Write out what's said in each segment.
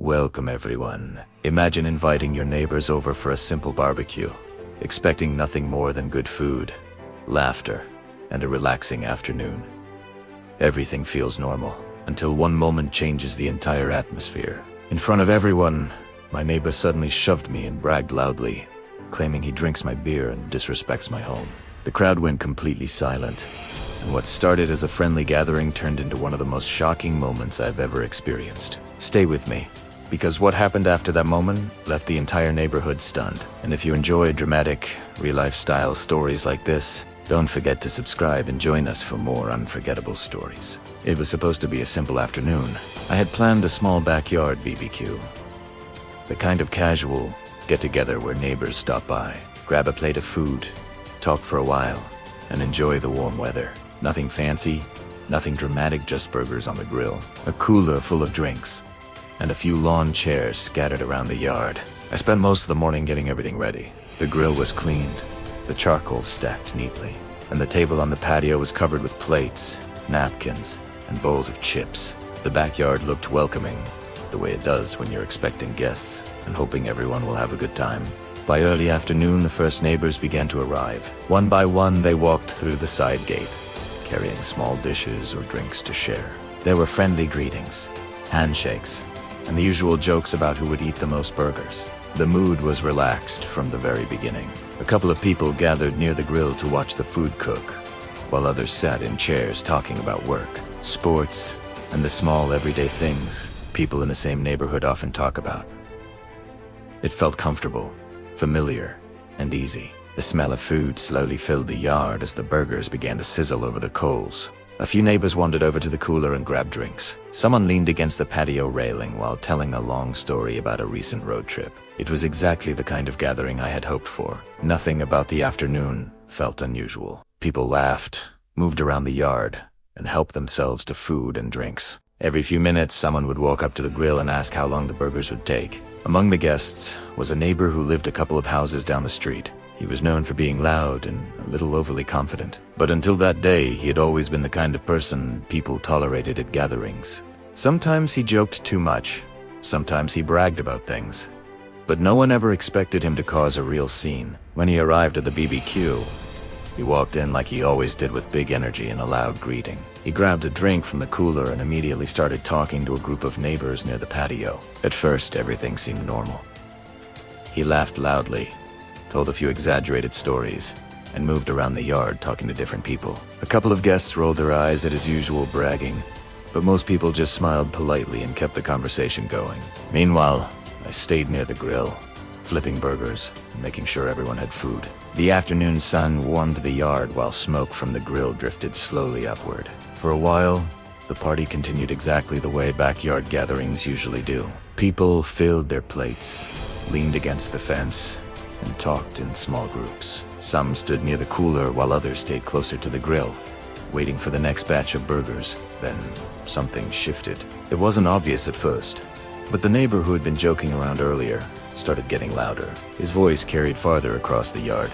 Welcome everyone. Imagine inviting your neighbors over for a simple barbecue, expecting nothing more than good food, laughter, and a relaxing afternoon. Everything feels normal, until one moment changes the entire atmosphere. In front of everyone, my neighbor suddenly shoved me and bragged loudly, claiming he drinks my beer and disrespects my home. The crowd went completely silent, and what started as a friendly gathering turned into one of the most shocking moments I've ever experienced. Stay with me, because what happened after that moment left the entire neighborhood stunned. And if you enjoy dramatic, real-life style stories like this, don't forget to subscribe and join us for more unforgettable stories. It was supposed to be a simple afternoon. I had planned a small backyard BBQ. The kind of casual get-together where neighbors stop by, grab a plate of food, talk for a while, and enjoy the warm weather. Nothing fancy, nothing dramatic, just burgers on the grill, a cooler full of drinks, and a few lawn chairs scattered around the yard. I spent most of the morning getting everything ready. The grill was cleaned, the charcoal stacked neatly, and the table on the patio was covered with plates, napkins, and bowls of chips. The backyard looked welcoming, the way it does when you're expecting guests and hoping everyone will have a good time. By early afternoon, the first neighbors began to arrive. One by one, they walked through the side gate, carrying small dishes or drinks to share. There were friendly greetings, handshakes, and the usual jokes about who would eat the most burgers. The mood was relaxed from the very beginning. A couple of people gathered near the grill to watch the food cook, while others sat in chairs talking about work, sports, and the small everyday things people in the same neighborhood often talk about. It felt comfortable, familiar, and easy. The smell of food slowly filled the yard as the burgers began to sizzle over the coals. A few neighbors wandered over to the cooler and grabbed drinks. Someone leaned against the patio railing while telling a long story about a recent road trip. It was exactly the kind of gathering I had hoped for. Nothing about the afternoon felt unusual. People laughed, moved around the yard, and helped themselves to food and drinks. Every few minutes, someone would walk up to the grill and ask how long the burgers would take. Among the guests was a neighbor who lived a couple of houses down the street. He was known for being loud and a little overly confident. But until that day, he had always been the kind of person people tolerated at gatherings. Sometimes he joked too much. Sometimes he bragged about things. But no one ever expected him to cause a real scene. When he arrived at the BBQ, he walked in like he always did, with big energy and a loud greeting. He grabbed a drink from the cooler and immediately started talking to a group of neighbors near the patio. At first, everything seemed normal. He laughed loudly, told a few exaggerated stories, and moved around the yard talking to different people. A couple of guests rolled their eyes at his usual bragging, but most people just smiled politely and kept the conversation going. Meanwhile, I stayed near the grill, flipping burgers and making sure everyone had food. The afternoon sun warmed the yard while smoke from the grill drifted slowly upward. For a while, the party continued exactly the way backyard gatherings usually do. People filled their plates, leaned against the fence, and talked in small groups. Some stood near the cooler while others stayed closer to the grill, waiting for the next batch of burgers. Then something shifted. It wasn't obvious at first, but the neighbor who had been joking around earlier started getting louder. His voice carried farther across the yard,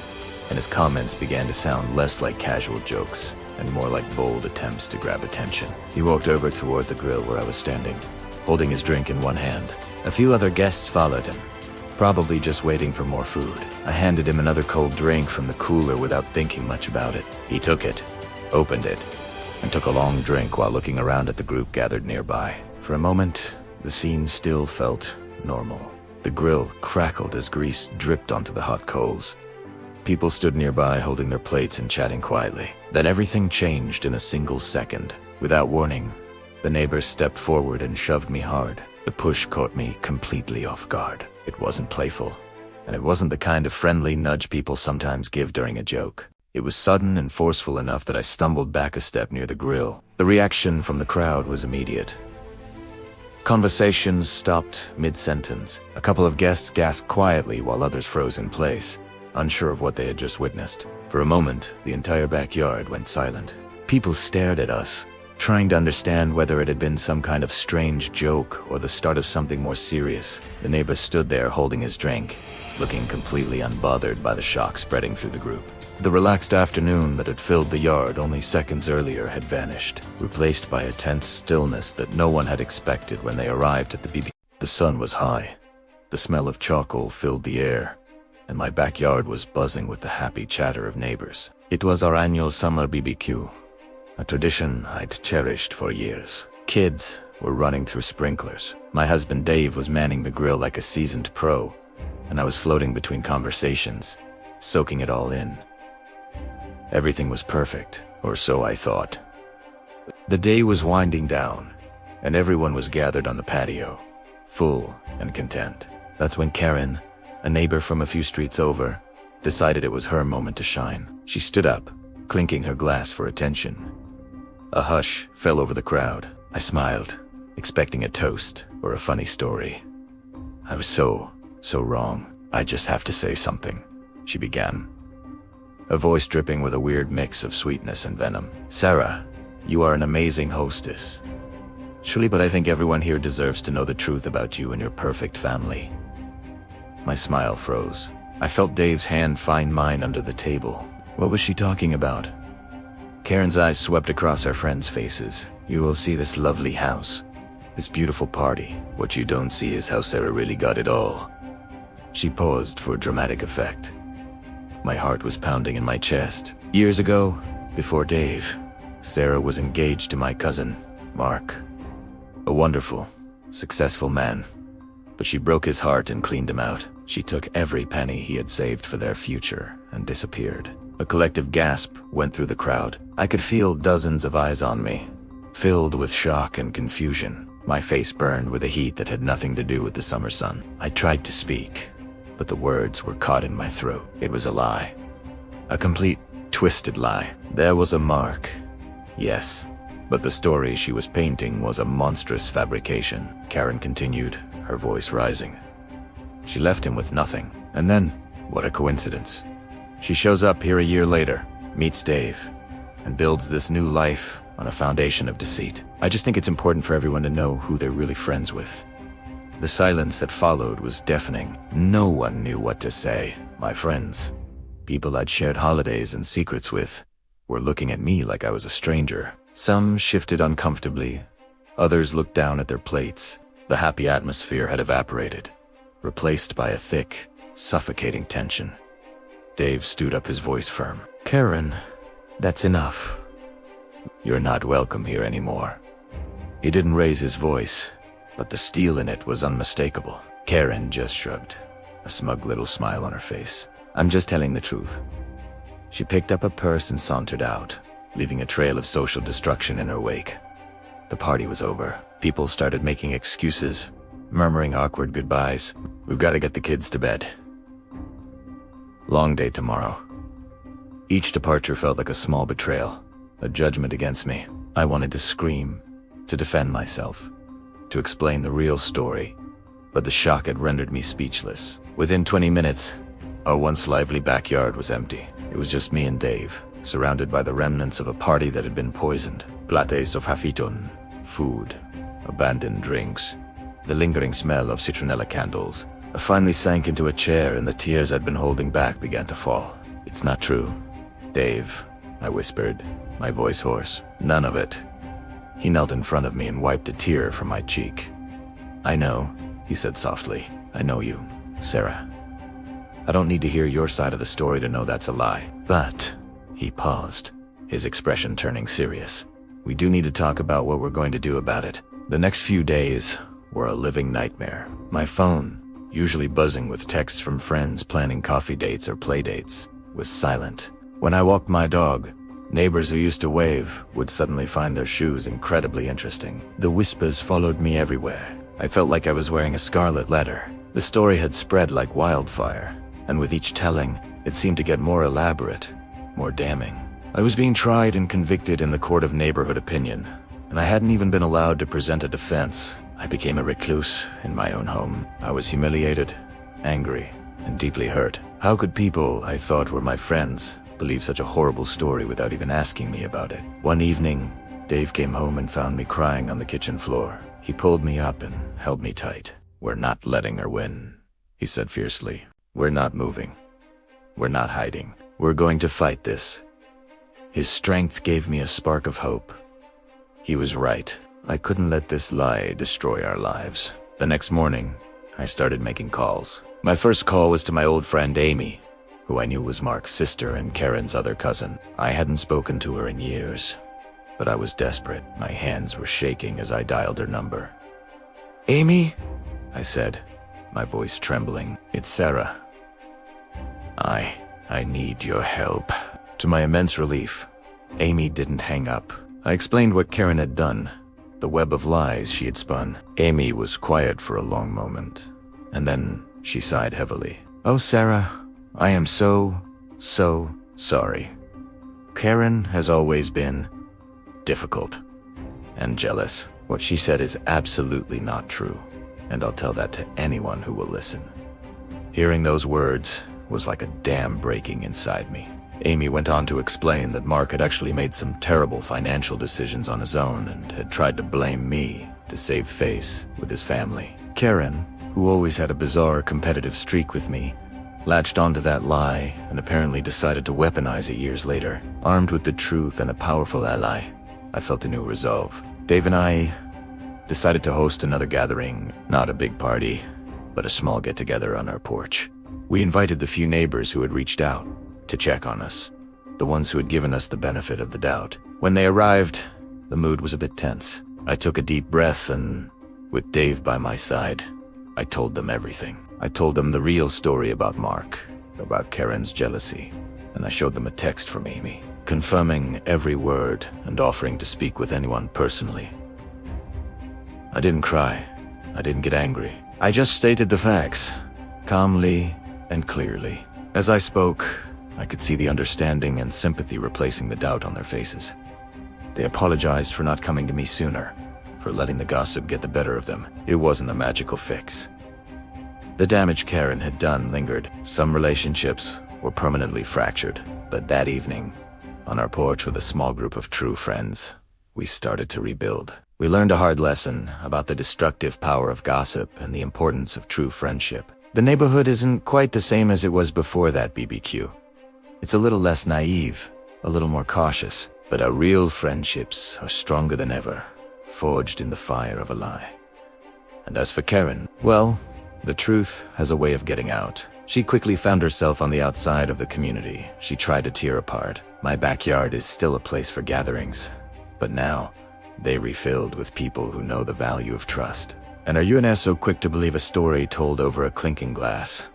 and his comments began to sound less like casual jokes and more like bold attempts to grab attention. He walked over toward the grill where I was standing, holding his drink in one hand. A few other guests followed him, probably just waiting for more food. I handed him another cold drink from the cooler without thinking much about it. He took it, opened it, and took a long drink while looking around at the group gathered nearby. For a moment, the scene still felt normal. The grill crackled as grease dripped onto the hot coals. People stood nearby holding their plates and chatting quietly. Then everything changed in a single second. Without warning, the neighbor stepped forward and shoved me hard. The push caught me completely off guard. It wasn't playful, and it wasn't the kind of friendly nudge people sometimes give during a joke. It was sudden and forceful enough that I stumbled back a step near the grill. The reaction from the crowd was immediate. Conversations stopped mid-sentence. A couple of guests gasped quietly while others froze in place, unsure of what they had just witnessed. For a moment, the entire backyard went silent. People stared at us, trying to understand whether it had been some kind of strange joke or the start of something more serious. The neighbor stood there holding his drink, looking completely unbothered by the shock spreading through the group. The relaxed afternoon that had filled the yard only seconds earlier had vanished, replaced by a tense stillness that no one had expected when they arrived at the BBQ. The sun was high. The smell of charcoal filled the air, and my backyard was buzzing with the happy chatter of neighbors. It was our annual summer BBQ, a tradition I'd cherished for years. Kids were running through sprinklers. My husband Dave was manning the grill like a seasoned pro, and I was floating between conversations, soaking it all in. Everything was perfect, or so I thought. The day was winding down, and everyone was gathered on the patio, full and content. That's when Karen, a neighbor from a few streets over, decided it was her moment to shine. She stood up, clinking her glass for attention. A hush fell over the crowd. I smiled, expecting a toast or a funny story. I was so wrong. "I just have to say something," she began, a voice dripping with a weird mix of sweetness and venom. "Sarah, you are an amazing hostess. Truly, but I think everyone here deserves to know the truth about you and your perfect family." My smile froze. I felt Dave's hand find mine under the table. What was she talking about? Karen's eyes swept across our friends' faces. "You will see this lovely house, this beautiful party. What you don't see is how Sarah really got it all." She paused for dramatic effect. My heart was pounding in my chest. Years ago, before Dave, Sarah was engaged to my cousin, Mark. A wonderful, successful man. But she broke his heart and cleaned him out. She took every penny he had saved for their future and disappeared. A collective gasp went through the crowd. I could feel dozens of eyes on me, filled with shock and confusion. My face burned with a heat that had nothing to do with the summer sun. I tried to speak, but the words were caught in my throat. It was a lie. A complete, twisted lie. There was a Mark, yes, but the story she was painting was a monstrous fabrication. Karen continued, her voice rising. She left him with nothing. And then, what a coincidence. She shows up here a year later, meets Dave, and builds this new life on a foundation of deceit. I just think it's important for everyone to know who they're really friends with. The silence that followed was deafening. No one knew what to say. My friends, people I'd shared holidays and secrets with, were looking at me like I was a stranger. Some shifted uncomfortably. Others looked down at their plates. The happy atmosphere had evaporated, replaced by a thick, suffocating tension. Dave stood up, his voice firm. "Karen, that's enough. You're not welcome here anymore." He didn't raise his voice, but the steel in it was unmistakable. Karen just shrugged, a smug little smile on her face. "I'm just telling the truth." She picked up a purse and sauntered out, leaving a trail of social destruction in her wake. The party was over. People started making excuses, murmuring awkward goodbyes. "We've got to get the kids to bed. Long day tomorrow." Each departure felt like a small betrayal, a judgment against me. I wanted to scream, to defend myself, to explain the real story, but the shock had rendered me speechless. Within 20 minutes, our once lively backyard was empty. It was just me and Dave, surrounded by the remnants of a party that had been poisoned. Plates of hafiton, food, abandoned drinks, the lingering smell of citronella candles. I finally sank into a chair and the tears I'd been holding back began to fall. "It's not true, Dave," I whispered, my voice hoarse. "None of it." He knelt in front of me and wiped a tear from my cheek. "I know," he said softly. "I know you, Sarah. I don't need to hear your side of the story to know that's a lie. But," he paused, his expression turning serious, "we do need to talk about what we're going to do about it." The next few days were a living nightmare. My phone, usually buzzing with texts from friends planning coffee dates or play dates, was silent. When I walked my dog, neighbors who used to wave would suddenly find their shoes incredibly interesting. The whispers followed me everywhere. I felt like I was wearing a scarlet letter. The story had spread like wildfire, and with each telling, it seemed to get more elaborate, more damning. I was being tried and convicted in the court of neighborhood opinion, and I hadn't even been allowed to present a defense. I became a recluse in my own home. I was humiliated, angry, and deeply hurt. How could people I thought were my friends believe such a horrible story without even asking me about it? One evening, Dave came home and found me crying on the kitchen floor. He pulled me up and held me tight. "We're not letting her win," he said fiercely. "We're not moving. We're not hiding. We're going to fight this." His strength gave me a spark of hope. He was right. I couldn't let this lie destroy our lives. The next morning, I started making calls. My first call was to my old friend Amy, who I knew was Mark's sister and Karen's other cousin. I hadn't spoken to her in years, but I was desperate. My hands were shaking as I dialed her number. "Amy?" I said, my voice trembling. "It's Sarah. I need your help." To my immense relief, Amy didn't hang up. I explained what Karen had done, the web of lies she had spun. Amy was quiet for a long moment, and then she sighed heavily. "Oh, Sarah, I am so sorry. Karen has always been difficult and jealous." What she said is absolutely not true, and I'll tell that to anyone who will listen. Hearing those words was like a dam breaking inside me. Amy went on to explain that Mark had actually made some terrible financial decisions on his own and had tried to blame me to save face with his family. Karen, who always had a bizarre competitive streak with me, latched onto that lie and apparently decided to weaponize it years later. Armed with the truth and a powerful ally, I felt a new resolve. Dave and I decided to host another gathering, not a big party, but a small get-together on our porch. We invited the few neighbors who had reached out to check on us, the ones who had given us the benefit of the doubt. When they arrived, the mood was a bit tense. I took a deep breath and, with Dave by my side, I told them everything. I told them the real story about Mark, about Karen's jealousy, and I showed them a text from Amy, confirming every word and offering to speak with anyone personally. I didn't cry. I didn't get angry. I just stated the facts, calmly and clearly. As I spoke, I could see the understanding and sympathy replacing the doubt on their faces. They apologized for not coming to me sooner, for letting the gossip get the better of them. It wasn't a magical fix. The damage Karen had done lingered. Some relationships were permanently fractured. But that evening, on our porch with a small group of true friends, we started to rebuild. We learned a hard lesson about the destructive power of gossip and the importance of true friendship. The neighborhood isn't quite the same as it was before that BBQ. It's a little less naive, a little more cautious, but our real friendships are stronger than ever, forged in the fire of a lie. And as for Karen, well, the truth has a way of getting out. She quickly found herself on the outside of the community. She tried to tear apart. My backyard is still a place for gatherings, but now they refilled with people who know the value of trust. And are you and I so quick to believe a story told over a clinking glass?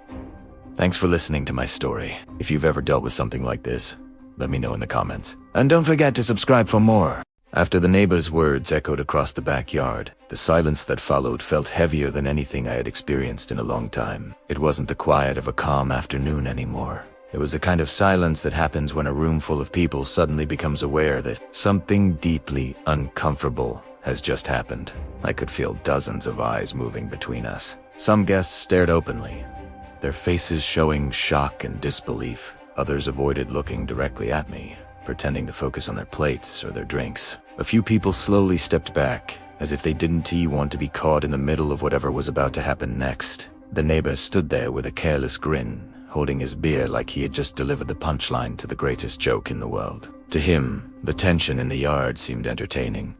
Thanks for listening to my story. If you've ever dealt with something like this, let me know in the comments. And don't forget to subscribe for more. After the neighbor's words echoed across the backyard, the silence that followed felt heavier than anything I had experienced in a long time. It wasn't the quiet of a calm afternoon anymore. It was the kind of silence that happens when a room full of people suddenly becomes aware that something deeply uncomfortable has just happened. I could feel dozens of eyes moving between us. Some guests stared openly, their faces showing shock and disbelief. Others avoided looking directly at me, pretending to focus on their plates or their drinks. A few people slowly stepped back, as if they didn't want to be caught in the middle of whatever was about to happen next. The neighbor stood there with a careless grin, holding his beer like he had just delivered the punchline to the greatest joke in the world. To him, the tension in the yard seemed entertaining.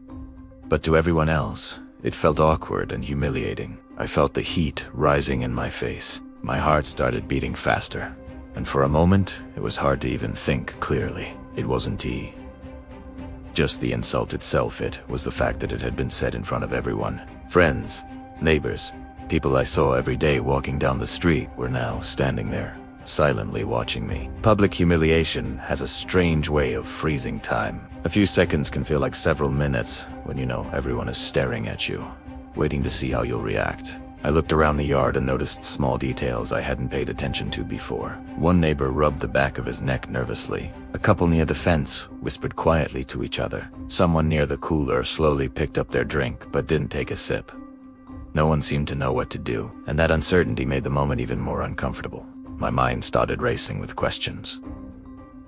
But to everyone else, it felt awkward and humiliating. I felt the heat rising in my face. My heart started beating faster, and for a moment, it was hard to even think clearly. It wasn't just the insult itself, it was the fact that it had been said in front of everyone. Friends, neighbors, people I saw every day walking down the street were now standing there, silently watching me. Public humiliation has a strange way of freezing time. A few seconds can feel like several minutes when you know everyone is staring at you, waiting to see how you'll react. I looked around the yard and noticed small details I hadn't paid attention to before. One neighbor rubbed the back of his neck nervously. A couple near the fence whispered quietly to each other. Someone near the cooler slowly picked up their drink but didn't take a sip. No one seemed to know what to do, and that uncertainty made the moment even more uncomfortable. My mind started racing with questions.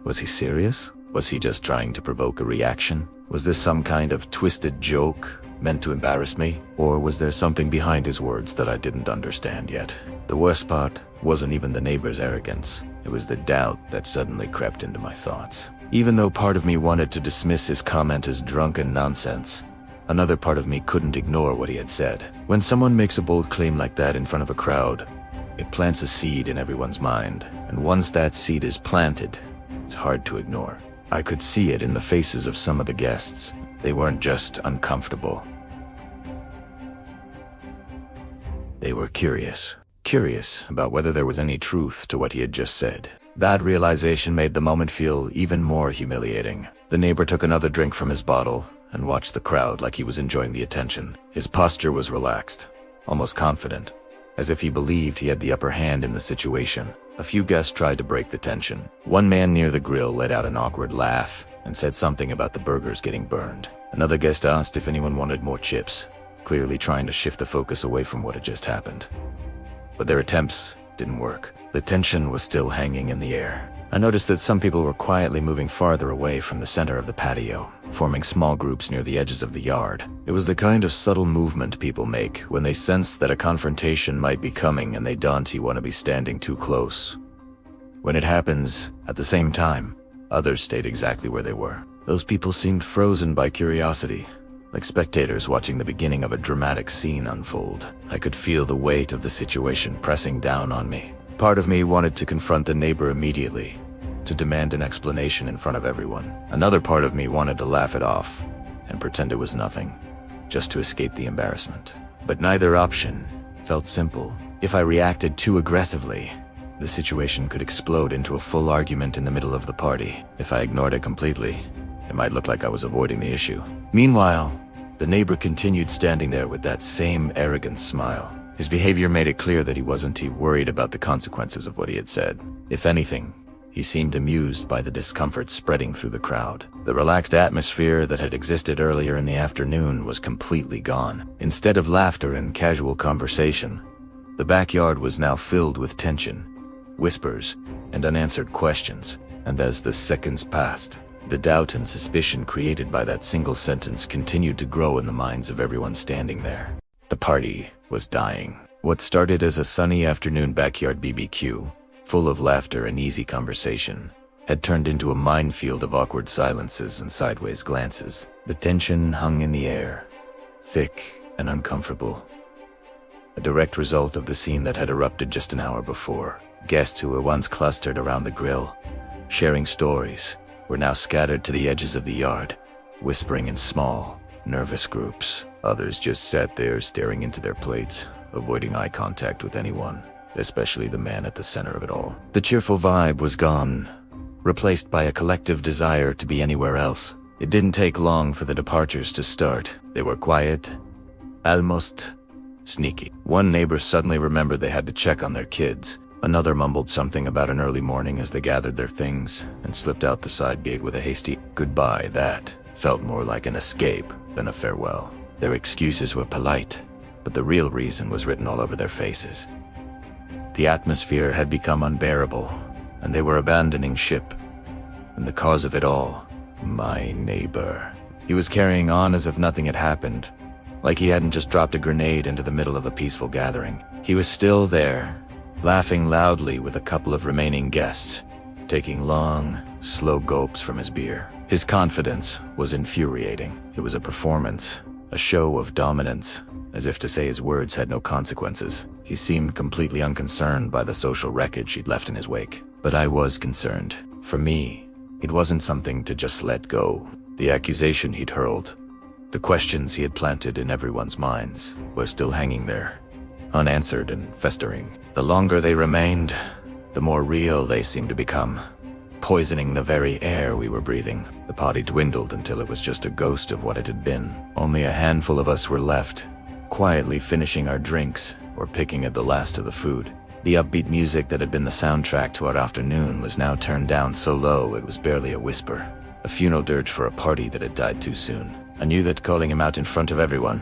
Was he serious? Was he just trying to provoke a reaction? Was this some kind of twisted joke meant to embarrass me? Or was there something behind his words that I didn't understand yet? The worst part wasn't even the neighbor's arrogance. It was the doubt that suddenly crept into my thoughts. Even though part of me wanted to dismiss his comment as drunken nonsense, Another part of me couldn't ignore what he had said. When someone makes a bold claim like that in front of a crowd, it plants a seed in everyone's mind, and once that seed is planted, it's hard to ignore. I could see it in the faces of some of the guests. They weren't just uncomfortable. They were curious. Curious about whether there was any truth to what he had just said. That realization made the moment feel even more humiliating. The neighbor took another drink from his bottle and watched the crowd like he was enjoying the attention. His posture was relaxed, almost confident, as if he believed he had the upper hand in the situation. A few guests tried to break the tension. One man near the grill let out an awkward laugh and said something about the burgers getting burned. Another guest asked if anyone wanted more chips, clearly trying to shift the focus away from what had just happened. But their attempts didn't work. The tension was still hanging in the air. I noticed that some people were quietly moving farther away from the center of the patio, forming small groups near the edges of the yard. It was the kind of subtle movement people make when they sense that a confrontation might be coming and they don't want to be standing too close. When it happens, at the same time, others stayed exactly where they were. Those people seemed frozen by curiosity, like spectators watching the beginning of a dramatic scene unfold. I could feel the weight of the situation pressing down on me. Part of me wanted to confront the neighbor immediately, to demand an explanation in front of everyone. Another part of me wanted to laugh it off and pretend it was nothing, just to escape the embarrassment. But neither option felt simple. If I reacted too aggressively, the situation could explode into a full argument in the middle of the party. If I ignored it completely, it might look like I was avoiding the issue. Meanwhile, the neighbor continued standing there with that same arrogant smile. His behavior made it clear that he wasn't too worried about the consequences of what he had said. If anything, he seemed amused by the discomfort spreading through the crowd. The relaxed atmosphere that had existed earlier in the afternoon was completely gone. Instead of laughter and casual conversation, the backyard was now filled with tension, whispers, and unanswered questions. And as the seconds passed, the doubt and suspicion created by that single sentence continued to grow in the minds of everyone standing there. The party was dying. What started as a sunny afternoon backyard BBQ, full of laughter and easy conversation, had turned into a minefield of awkward silences and sideways glances. The tension hung in the air, thick and uncomfortable. A direct result of the scene that had erupted just an hour before. Guests who were once clustered around the grill, sharing stories, were now scattered to the edges of the yard, whispering in small, nervous groups. Others just sat there staring into their plates, avoiding eye contact with anyone, especially the man at the center of it all. The cheerful vibe was gone, replaced by a collective desire to be anywhere else. It didn't take long for the departures to start. They were quiet, almost sneaky. One neighbor suddenly remembered they had to check on their kids. Another mumbled something about an early morning as they gathered their things and slipped out the side gate with a hasty goodbye that felt more like an escape than a farewell. Their excuses were polite, but the real reason was written all over their faces. The atmosphere had become unbearable, and they were abandoning ship. And the cause of it all, my neighbor. He was carrying on as if nothing had happened, like he hadn't just dropped a grenade into the middle of a peaceful gathering. He was still there, laughing loudly with a couple of remaining guests, taking long, slow gulps from his beer. His confidence was infuriating. It was a performance, a show of dominance, as if to say his words had no consequences. He seemed completely unconcerned by the social wreckage he'd left in his wake. But I was concerned. For me, it wasn't something to just let go. The accusation he'd hurled, the questions he had planted in everyone's minds, were still hanging there, unanswered and festering. The longer they remained, the more real they seemed to become, poisoning the very air we were breathing. The party dwindled until it was just a ghost of what it had been. Only a handful of us were left, quietly finishing our drinks or picking at the last of the food. The upbeat music that had been the soundtrack to our afternoon was now turned down so low it was barely a whisper, a funeral dirge for a party that had died too soon. I knew that calling him out in front of everyone,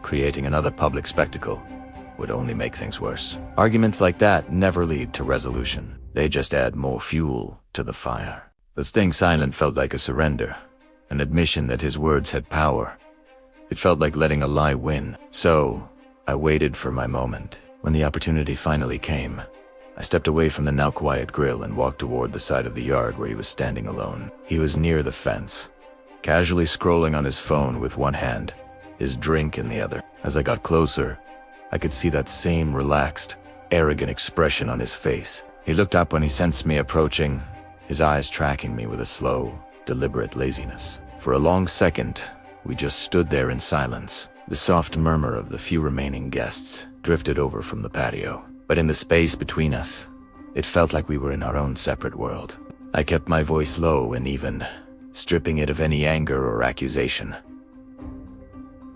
creating another public spectacle, would only make things worse. Arguments like that never lead to resolution. They just add more fuel to the fire. But staying silent felt like a surrender, an admission that his words had power. It felt like letting a lie win. So, I waited for my moment. When the opportunity finally came, I stepped away from the now quiet grill and walked toward the side of the yard where he was standing alone. He was near the fence, casually scrolling on his phone with one hand his drink in the other. As I got closer, I could see that same relaxed, arrogant expression on his face. He looked up when he sensed me approaching, his eyes tracking me with a slow, deliberate laziness. For a long second, we just stood there in silence. The soft murmur of the few remaining guests drifted over from the patio. But in the space between us, it felt like we were in our own separate world. I kept my voice low and even, stripping it of any anger or accusation.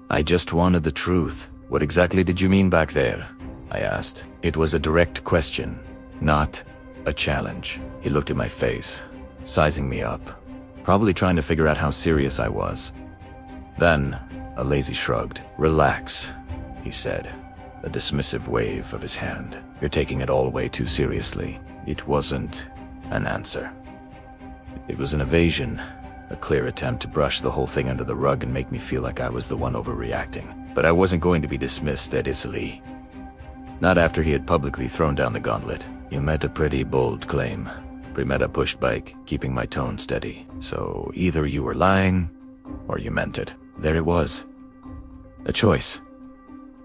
"I just wanted the truth. What exactly did you mean back there?" I asked. It was a direct question, not a challenge. He looked at my face, sizing me up, probably trying to figure out how serious I was. Then, a lazy shrugged. "Relax," he said, a dismissive wave of his hand. "You're taking it all way too seriously." It wasn't an answer. It was an evasion, a clear attempt to brush the whole thing under the rug and make me feel like I was the one overreacting. But I wasn't going to be dismissed that easily. Not after he had publicly thrown down the gauntlet. "You made a pretty bold claim." Primera pushed back, keeping my tone steady. "So either you were lying, or you meant it." There it was. A choice.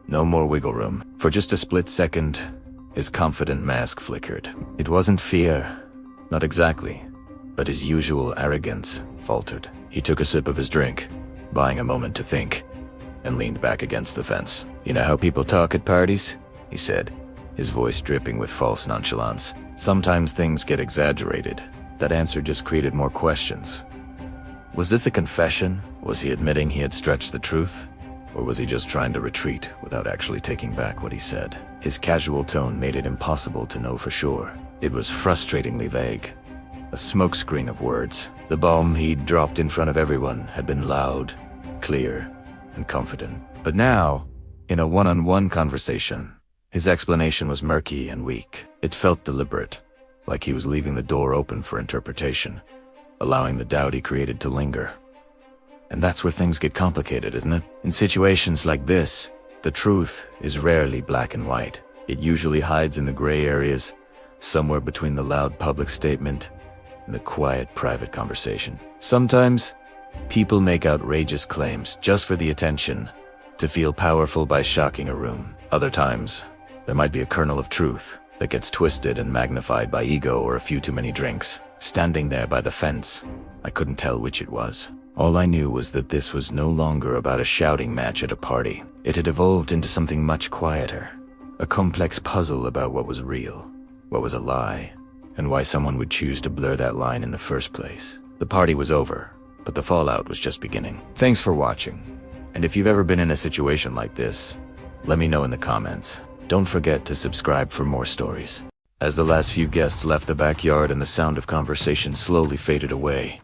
No more wiggle room. For just a split second, his confident mask flickered. It wasn't fear, not exactly, but his usual arrogance faltered. He took a sip of his drink, buying a moment to think, and leaned back against the fence. "You know how people talk at parties?" he said, his voice dripping with false nonchalance. "Sometimes things get exaggerated." That answer just created more questions. Was this a confession? Was he admitting he had stretched the truth? Or was he just trying to retreat without actually taking back what he said? His casual tone made it impossible to know for sure. It was frustratingly vague. A smokescreen of words. The bomb he'd dropped in front of everyone had been loud, clear, and confident. But now, in a one-on-one conversation, his explanation was murky and weak. It felt deliberate, like he was leaving the door open for interpretation, allowing the doubt he created to linger. And that's where things get complicated, isn't it? In situations like this, the truth is rarely black and white. It usually hides in the gray areas, somewhere between the loud public statement and the quiet private conversation. Sometimes, people make outrageous claims just for the attention, to feel powerful by shocking a room. Other times, there might be a kernel of truth that gets twisted and magnified by ego or a few too many drinks. Standing there by the fence, I couldn't tell which it was. All I knew was that this was no longer about a shouting match at a party. It had evolved into something much quieter, a complex puzzle about what was real, what was a lie, and why someone would choose to blur that line in the first place. The party was over, but the fallout was just beginning. Thanks for watching, and if you've ever been in a situation like this, let me know in the comments. Don't forget to subscribe for more stories. As the last few guests left the backyard and the sound of conversation slowly faded away,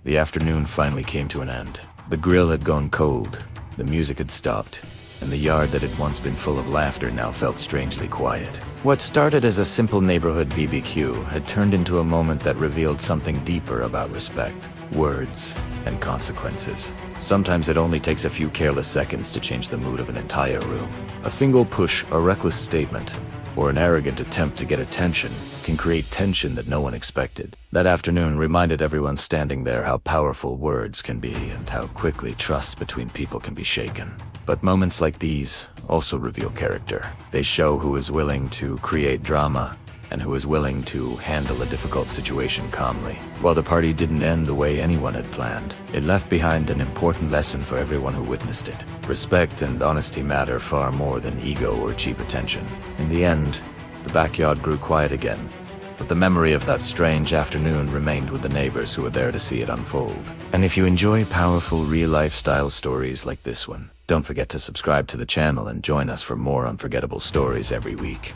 the afternoon finally came to an end. The grill had gone cold, the music had stopped, and the yard that had once been full of laughter now felt strangely quiet. What started as a simple neighborhood BBQ had turned into a moment that revealed something deeper about respect, words, and consequences. Sometimes it only takes a few careless seconds to change the mood of an entire room. A single push, a reckless statement, or an arrogant attempt to get attention can create tension that no one expected. That afternoon reminded everyone standing there how powerful words can be and how quickly trust between people can be shaken. But moments like these also reveal character. They show who is willing to create drama and who is willing to handle a difficult situation calmly. While the party didn't end the way anyone had planned, it left behind an important lesson for everyone who witnessed it. Respect and honesty matter far more than ego or cheap attention. In the end, the backyard grew quiet again, but the memory of that strange afternoon remained with the neighbors who were there to see it unfold. And if you enjoy powerful real-life style stories like this one, don't forget to subscribe to the channel and join us for more unforgettable stories every week.